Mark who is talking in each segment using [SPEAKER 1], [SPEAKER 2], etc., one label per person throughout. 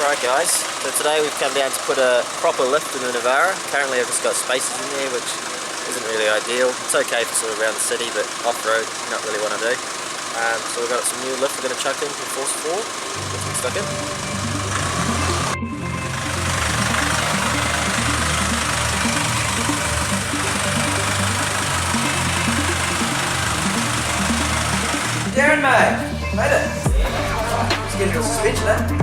[SPEAKER 1] Right guys, so today we've come down to put a proper lift in the Navara. Currently I've just got spaces in there which isn't really ideal. It's okay for sort of around the city, but off-road not really what I do. So we've got some new lift we're going to chuck in from FORCE4. Let's get stuck in.
[SPEAKER 2] Darren, mate, made it. Let's get the suspension in.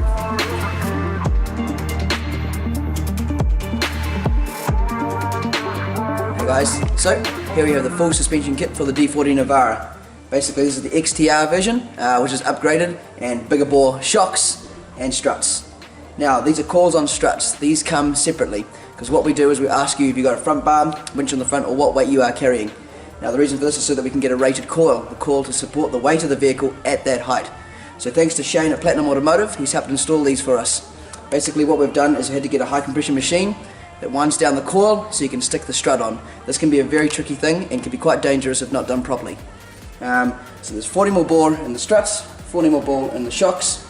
[SPEAKER 2] Hey guys, so here we have the full suspension kit for the D40 Navara. Basically this is the XTR version, which is upgraded and bigger bore shocks and struts. Now these are coils on struts. These come separately because what we do is we ask you if you've got a front bar, winch on the front, or what weight you are carrying. Now the reason for this is so that we can get a rated coil, the coil to support the weight of the vehicle at that height. So thanks to Shane at Platinum Automotive, he's helped install these for us. Basically what we've done is we had to get a high compression machine that winds down the coil so you can stick the strut on. This can be a very tricky thing and can be quite dangerous if not done properly. So there's 40mm bore in the struts, 40mm bore in the shocks.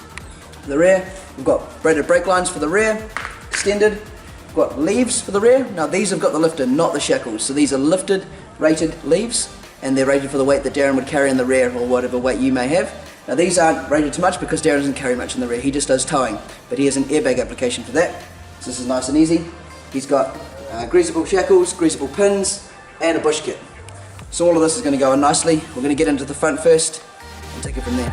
[SPEAKER 2] The rear, we've got braided brake lines for the rear, extended. We've got leaves for the rear. Now these have got the lifter, not the shackles. So these are lifted, rated leaves, and they're rated for the weight that Darren would carry in the rear or whatever weight you may have. Now these aren't rated too much because Darren doesn't carry much in the rear, he just does towing, but he has an airbag application for that. So this is nice and easy. He's got greasable shackles, greasable pins, and a bush kit. So all of this is going to go in nicely. We're going to get into the front first and take it from there.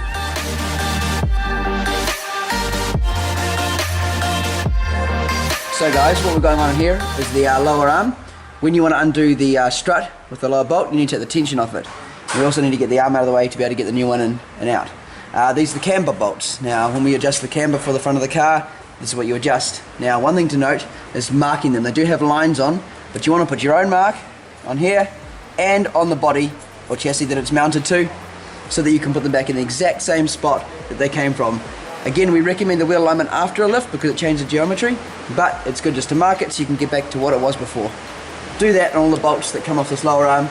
[SPEAKER 2] So guys, what we're going on here is the lower arm. When you want to undo the strut with the lower bolt, you need to take the tension off it. We also need to get the arm out of the way to be able to get the new one in and out. These are the camber bolts. Now when we adjust the camber for the front of the car, this is what you adjust. Now one thing to note is marking them. They do have lines on, but you want to put your own mark on here and on the body or chassis that it's mounted to so that you can put them back in the exact same spot that they came from. Again, we recommend the wheel alignment after a lift because it changes the geometry, but it's good just to mark it so you can get back to what it was before. Do that on all the bolts that come off this lower arm.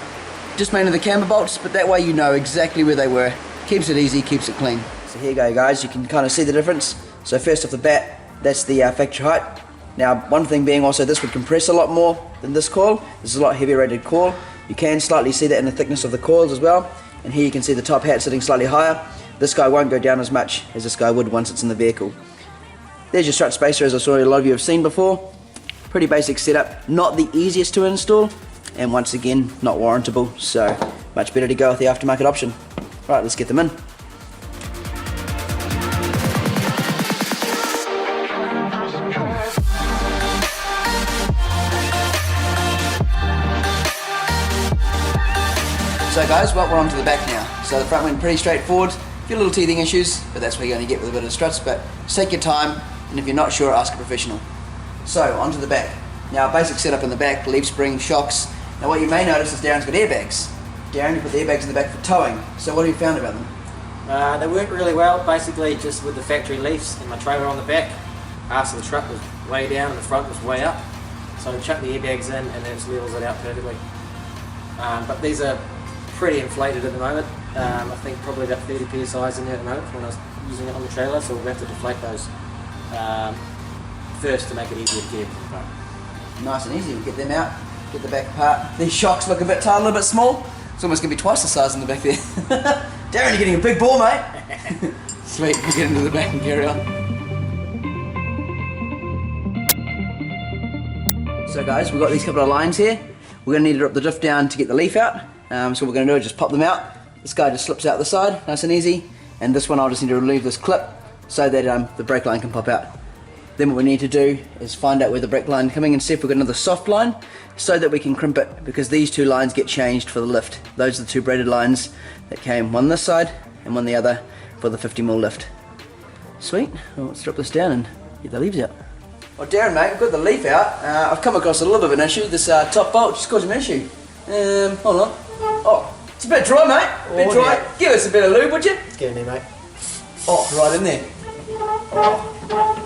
[SPEAKER 2] Just mainly the camber bolts, but that way you know exactly where they were. Keeps it easy, keeps it clean. So here you go guys, you can kind of see the difference. So first off the bat, that's the factory height. Now one thing being also this would compress a lot more than this coil. This is a lot heavier rated coil. You can slightly see that in the thickness of the coils as well. And here you can see the top hat sitting slightly higher. This guy won't go down as much as this guy would once it's in the vehicle. There's your strut spacer, as I'm sure a lot of you have seen before. Pretty basic setup, not the easiest to install, and once again, not warrantable, so much better to go with the aftermarket option. Right, let's get them in. So guys, well, we're on to the back now. So the front went pretty straightforward. A few little teething issues, but that's what you're going to get with a bit of struts, but just take your time, and if you're not sure, ask a professional. So, onto the back. Now, basic setup in the back, leaf spring, shocks. Now what you may notice is Darren's got airbags. Darren, you put the airbags in the back for towing. So what have you found about them?
[SPEAKER 1] They work really well, basically just with the factory leaves and my trailer on the back. Arse of the truck was way down and the front was way up. So I chuck the airbags in and it just levels it out perfectly. But these are pretty inflated at the moment. I think probably about 30 psi in there at the moment when I was using it on the trailer, so we'll have to deflate those first to make it easier to get everything apart.
[SPEAKER 2] Nice and easy, we'll get them out, get the back apart. These shocks look a bit tight, a little bit small. It's almost going to be twice the size in the back there. Darren, you're getting a big ball, mate. Sweet, we'll get into the back and carry on. So guys, we've got these couple of lines here. We're going to need to drop the drift down to get the leaf out. So what we're going to do is just pop them out. This guy just slips out the side, nice and easy. And this one I'll just need to remove this clip so that the brake line can pop out. Then what we need to do is find out where the brake line coming and see if we've got another soft line so that we can crimp it, because these two lines get changed for the lift. Those are the two braided lines that came, one this side and one the other for the 50mm lift. Sweet, well, let's drop this down and get the leaves out. Well Darren mate, we've got the leaf out. I've come across a little bit of an issue. This top bolt just caused an issue. Hold on. Oh, it's a bit dry mate, a bit dry. Yeah. Give us a bit of lube would you?
[SPEAKER 1] Let's get in there mate.
[SPEAKER 2] Oh, right in there. Oh,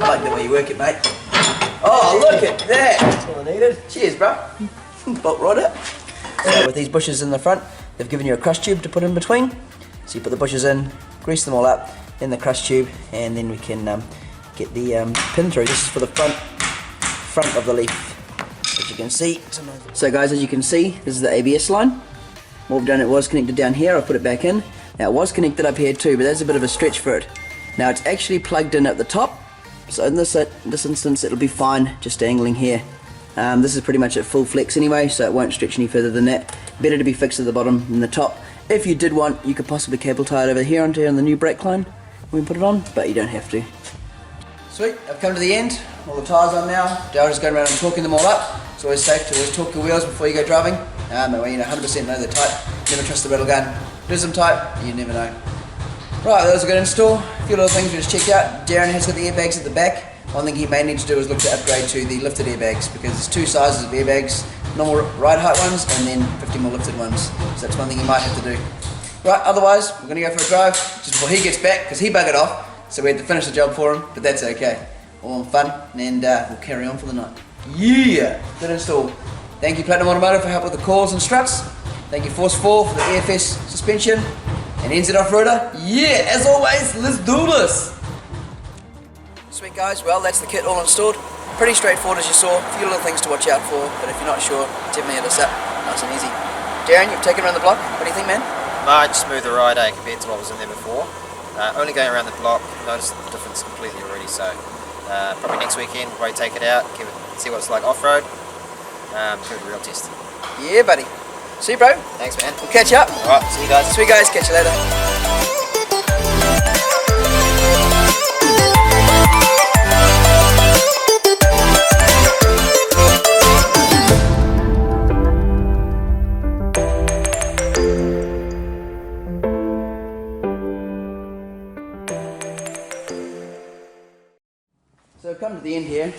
[SPEAKER 2] I like the way you work it, mate. Oh, look at that!
[SPEAKER 1] That's all I needed.
[SPEAKER 2] Cheers, bro. Bolt right up. So with these bushes in the front, they've given you a crush tube to put in between. So you put the bushes in, grease them all up, then the crush tube, and then we can get the pin through. This is for the front of the leaf, as you can see. So guys, as you can see, this is the ABS line. What we've done, it was connected down here, I put it back in. Now it was connected up here too, but that's a bit of a stretch for it. Now it's actually plugged in at the top, so in this instance it'll be fine just angling here. This is pretty much at full flex anyway, so it won't stretch any further than that. Better to be fixed at the bottom than the top. If you did want, you could possibly cable tie it over here onto the new brake line when we put it on, but you don't have to. Sweet, I've come to the end. All the tyres on now. Darren's going around and torquing them all up. It's always safe to always torque your wheels before you go driving. That way you know 100% know they're tight. Never trust the rattle gun. Lose them tight, you never know. Right, that was a good install. A few little things we just checked out. Darren has got the airbags at the back. One thing he may need to do is look to upgrade to the lifted airbags, because there's two sizes of airbags, normal ride height ones and then 50 more lifted ones. So that's one thing he might have to do. Right, otherwise we're going to go for a drive just before he gets back, because he buggered off, so we had to finish the job for him, but that's okay. All in fun, and we'll carry on for the night. Yeah, good install. Thank you Platinum Automotive for help with the calls and struts. Thank you FORCE4 for the AFS suspension. And NZ Off-Roader, yeah, as always, let's do this! Sweet guys, well that's the kit all installed. Pretty straightforward as you saw, a few little things to watch out for, but if you're not sure, definitely hit us up, nice and easy. Darren, you've taken around the block, what do you think, man?
[SPEAKER 3] Much smoother ride compared to what was in there before. Only going around the block, noticed the difference completely already, so probably next weekend we'll take it out, see what it's like off-road, do a real test.
[SPEAKER 2] Yeah buddy. See you bro.
[SPEAKER 3] Thanks man.
[SPEAKER 2] We'll catch up.
[SPEAKER 3] Alright, see you guys.
[SPEAKER 2] Sweet guys, catch you later. So we've come to the end here.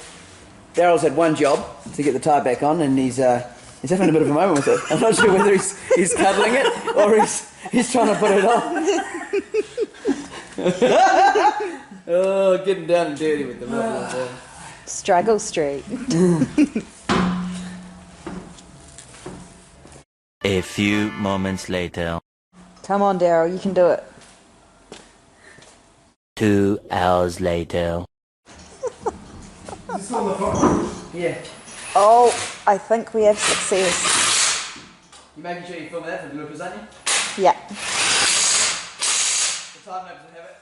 [SPEAKER 2] Darryl's had one job to get the tyre back on, and he's having a bit of a moment with it. I'm not sure whether he's cuddling it or he's trying to put it on. Oh, getting down and dirty with the muffler.
[SPEAKER 4] Struggle Street.
[SPEAKER 5] A few moments later.
[SPEAKER 4] Come on, Daryl, you can do it.
[SPEAKER 5] 2 hours later.
[SPEAKER 2] Is this on the phone? Yeah.
[SPEAKER 4] Oh, I think we have success.
[SPEAKER 2] You're making sure you film that for the bloopers, aren't you?
[SPEAKER 4] Yeah.
[SPEAKER 2] The time lapse will have it.